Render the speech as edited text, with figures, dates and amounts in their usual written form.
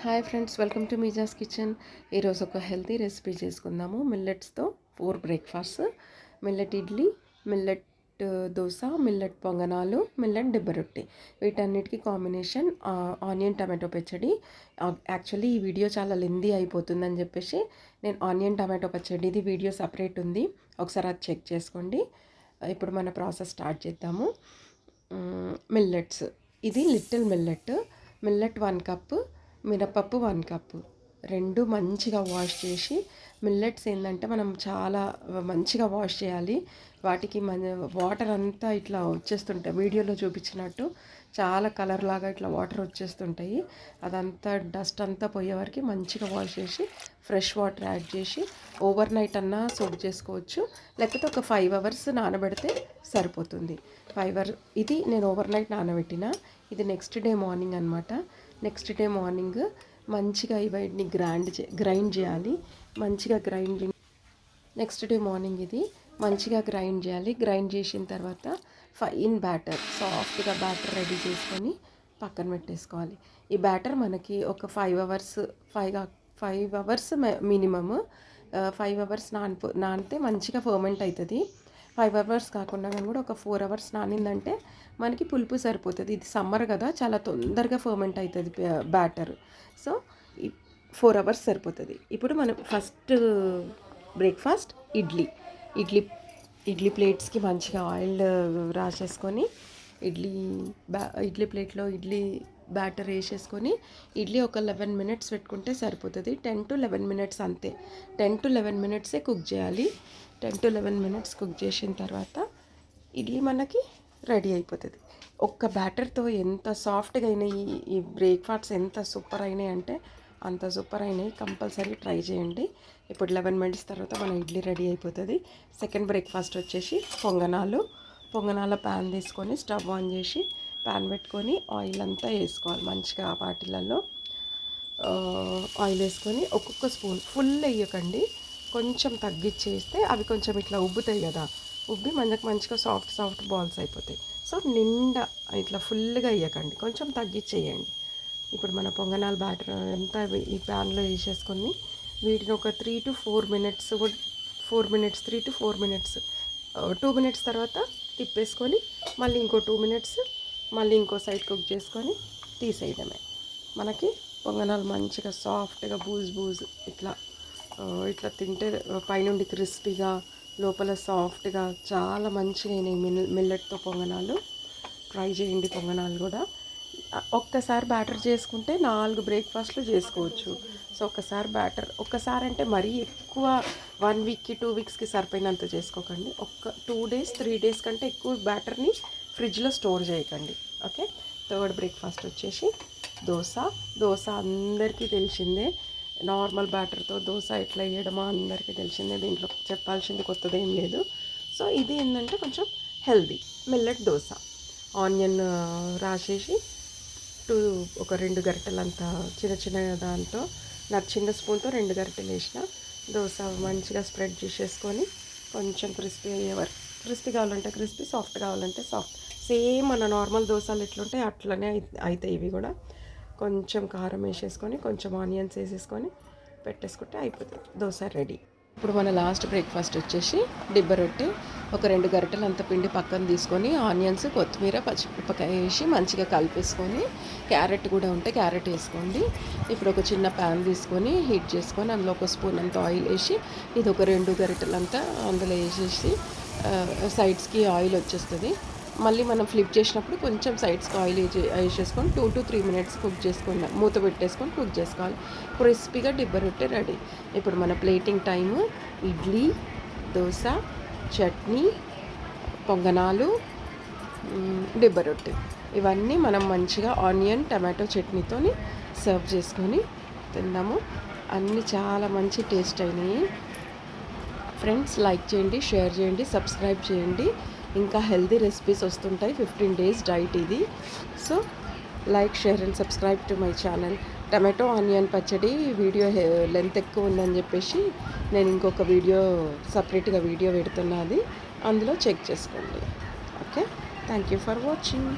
Hi friends, welcome to మీజాస్ kitchen. ఈరోజు ఒక హెల్తీ రెసిపీ చేసుకుందాము. మిల్లెట్స్తో 4 breakfast: millet idli, millet dosa, millet పొంగనాలు, మిల్లెట్ దిబ్బరొట్టి. వీటన్నిటికీ కాంబినేషన్ ఆనియన్ టమాటో పచ్చడి. యాక్చువల్లీ ఈ వీడియో చాలా లెందీ అయిపోతుందని చెప్పేసి నేను ఆనియన్ టమాటో పచ్చడిది వీడియో సపరేట్ ఉంది, ఒకసారి అది చెక్ చేసుకోండి. ఇప్పుడు మన ప్రాసెస్ స్టార్ట్ చేద్దాము. మిల్లెట్స్, ఇది లిటిల్ మిల్లెట్. మిల్లెట్ 1 కప్పు, మినపప్పు 1 కప్పు. రెండు మంచిగా వాష్ చేసి, మిల్లెట్స్ ఏంటంటే మనం చాలా మంచిగా వాష్ చేయాలి. వాటికి వాటర్ అంతా ఇట్లా వచ్చేస్తుంటాయి, వీడియోలో చూపించినట్టు చాలా కలర్ లాగా ఇట్లా వాటర్ వచ్చేస్తుంటాయి. అదంతా డస్ట్ అంతా పోయే వరకు మంచిగా వాష్ చేసి ఫ్రెష్ వాటర్ యాడ్ చేసి ఓవర్ నైట్ అన్నా సోక్ చేసుకోవచ్చు, లేకపోతే ఒక 5 అవర్స్ నానబెడితే సరిపోతుంది. 5 అవర్స్ ఇది నేను ఓవర్ నైట్ నానబెట్టిన. ఇది నెక్స్ట్ డే మార్నింగ్ అనమాట. నెక్స్ట్ డే మార్నింగ్ మంచిగా ఇవన్నీ గ్రైండ్ చేయాలి. మంచిగా గ్రైండింగ్ నెక్స్ట్ డే మార్నింగ్ ఇది మంచిగా గ్రైండ్ చేయాలి. గ్రైండ్ చేసిన తర్వాత ఫైన్ బ్యాటర్, సాఫ్ట్గా బ్యాటర్ రెడీ చేసుకొని పక్కన పెట్టేసుకోవాలి. ఈ బ్యాటర్ మనకి ఒక 5 అవర్స్ మినిమమ్. 5 అవర్స్ నానితే మంచిగా ఫర్మెంట్ అవుతుంది. 5 అవర్స్ కాకుండా కానీ కూడా ఒక 4 అవర్స్ నానిందంటే మనకి పులుపు సరిపోతుంది. ఇది సమ్మర్ కదా, చాలా తొందరగా ఫర్మెంట్ అవుతుంది బ్యాటర్. సో 4 అవర్స్ సరిపోతుంది. ఇప్పుడు మనం ఫస్ట్ బ్రేక్ఫాస్ట్ ఇడ్లీ ప్లేట్స్కి మంచిగా ఆయిల్ రాసేసుకొని ఇడ్లీ ప్లేట్లో ఇడ్లీ బ్యాటర్ వేసేసుకొని ఇడ్లీ ఒక 11 మినిట్స్ పెట్టుకుంటే సరిపోతుంది. 10 to 11 మినిట్స్ అంతే. 10 to 11 మినిట్సే కుక్ చేయాలి. 10 to 11 మినిట్స్ కుక్ చేసిన తర్వాత ఇడ్లీ మనకి రెడీ అయిపోతుంది. ఒక్క బ్యాటర్తో ఎంత సాఫ్ట్గా అయినాయి ఈ బ్రేక్ఫాస్ట్, ఎంత సూపర్ అయినాయి అంటే అంత సూపర్ అయినాయి. కంపల్సరీ ట్రై చేయండి. ఇప్పుడు 11 మినిట్స్ తర్వాత మన ఇడ్లీ రెడీ అయిపోతుంది. సెకండ్ బ్రేక్ఫాస్ట్ వచ్చేసి పొంగనాల ప్యాన్ తీసుకొని స్టవ్ ఆన్ చేసి ప్యాన్ పెట్టుకొని ఆయిల్ అంతా వేసుకోవాలి. మంచిగా వాటిలలో ఆయిల్ వేసుకొని ఒక్కొక్క స్పూన్, ఫుల్ వేయకండి, కొంచెం తగ్గించేస్తే అవి కొంచెం ఇట్లా ఉబ్బుతాయి కదా, ఉబ్బి మంచిగా సాఫ్ట్ బాల్స్ అయిపోతాయి. సో నిండా ఇట్లా ఫుల్గా వేయకండి, కొంచెం తగ్గించేయండి. ఇప్పుడు మన పొంగనాల బ్యాటర్ అంతా ఈ ప్యాన్లో వేసేసుకొని వీటిని ఒక 3 to 4 minutes 3 to 4 minutes 2 minutes తర్వాత తిప్పేసుకొని మళ్ళీ ఇంకో 2 మినిట్స్ మళ్ళీ ఇంకో సైడ్ కుక్ చేసుకొని తీసేయడమే. మనకి పొంగనాలు మంచిగా సాఫ్ట్గా బూజ్ ఇట్లా తింటే పైనుండి క్రిస్పీగా లోపల సాఫ్ట్గా చాలా మంచిగా మిల్లెట్తో పొంగనాలు. ట్రై చేయండి పొంగనాలు కూడా. ఒక్కసారి బ్యాటర్ చేసుకుంటే 4 బ్రేక్ఫాస్ట్లు చేసుకోవచ్చు. సో ఒక్కసారి అంటే మరీ ఎక్కువ 1 వీక్కి 2 వీక్స్కి సరిపోయినంత చేసుకోకండి. 2 days 3 days కంటే ఎక్కువ బ్యాటర్ని ఫ్రిడ్జ్లో స్టోర్ చేయకండి. ఓకే. థర్డ్ బ్రేక్ఫాస్ట్ వచ్చేసి దోశ అందరికీ తెలిసిందే. నార్మల్ బ్యాటర్తో దోశ ఎట్లా వేయడమో అందరికీ తెలిసిందే, దీంట్లో చెప్పాల్సింది కొత్తది ఏం లేదు. సో ఇది ఏంటంటే కొంచెం హెల్దీ మిల్లెట్ దోశ. ఆనియన్ రాసేసి ఒక 2 గరిటెలంతా చిన్న దాంతో నాకు చిన్న స్పూన్తో 2 గరిటెలు వేసిన దోశ మంచిగా స్ప్రెడ్ చేసేసుకొని కొంచెం క్రిస్పీ కావాలంటే క్రిస్పీ, సాఫ్ట్ కావాలంటే సాఫ్ట్. సేమ్ మన నార్మల్ దోశలు ఎట్లుంటాయి అట్లనే అవుతాయి ఇవి కూడా. కొంచెం కారం వేసేసుకొని కొంచెం ఆనియన్స్ వేసేసుకొని పెట్టేసుకుంటే అయిపోతుంది, దోశ రెడీ. ఇప్పుడు మన లాస్ట్ బ్రేక్ఫాస్ట్ వచ్చేసి దిబ్బరొట్టి. ఒక 2 గరిటెలు అంత పిండి పక్కన తీసుకొని ఆనియన్స్, కొత్తిమీర, పచ్చిమిరపకాయ వేసి మంచిగా కలిపేసుకొని క్యారెట్ కూడా ఉంటే క్యారెట్ వేసుకోండి. ఇప్పుడు ఒక చిన్న ప్యాన్ తీసుకొని హీట్ చేసుకొని అందులో ఒక స్పూన్ అంత ఆయిల్ వేసి ఇది ఒక 2 గరిటెలు అంతా అందులో వేసేసి సైడ్స్కి ఆయిల్ వచ్చేస్తుంది. మళ్ళీ మనం ఫ్లిప్ చేసినప్పుడు కొంచెం సైడ్స్కి ఆయిల్ వేసేసుకొని 2 to 3 మినిట్స్ కుక్ చేసుకుని మూత పెట్టేసుకొని కుక్ చేసుకోవాలి. క్రిస్పీగా దిబ్బరొట్టె రెడీ. ఇప్పుడు మన ప్లేటింగ్ టైము ఇడ్లీ, దోశ, చట్నీ, పొంగనాలు, దిబ్బరొట్టె ఇవన్నీ మనం మంచిగా ఆనియన్ టమాటో చట్నీతోని సర్వ్ చేసుకొని తిందాము. అన్నీ చాలా మంచి టేస్ట్ అయినాయి. ఫ్రెండ్స్, లైక్ చేయండి, షేర్ చేయండి, సబ్స్క్రైబ్ చేయండి. ఇంకా హెల్దీ రెసిపీస్ వస్తుంటాయి. 15 days డైట్ ఇది. So like, share and subscribe to my channel. Tomato onion పచ్చడి వీడియో లెంత్ ఎక్కువ ఉందని చెప్పేసి నేను ఇంకొక సపరేట్గా వీడియో పెడుతున్నది, అందులో చెక్ చేసుకోండి. Okay. Thank you for watching.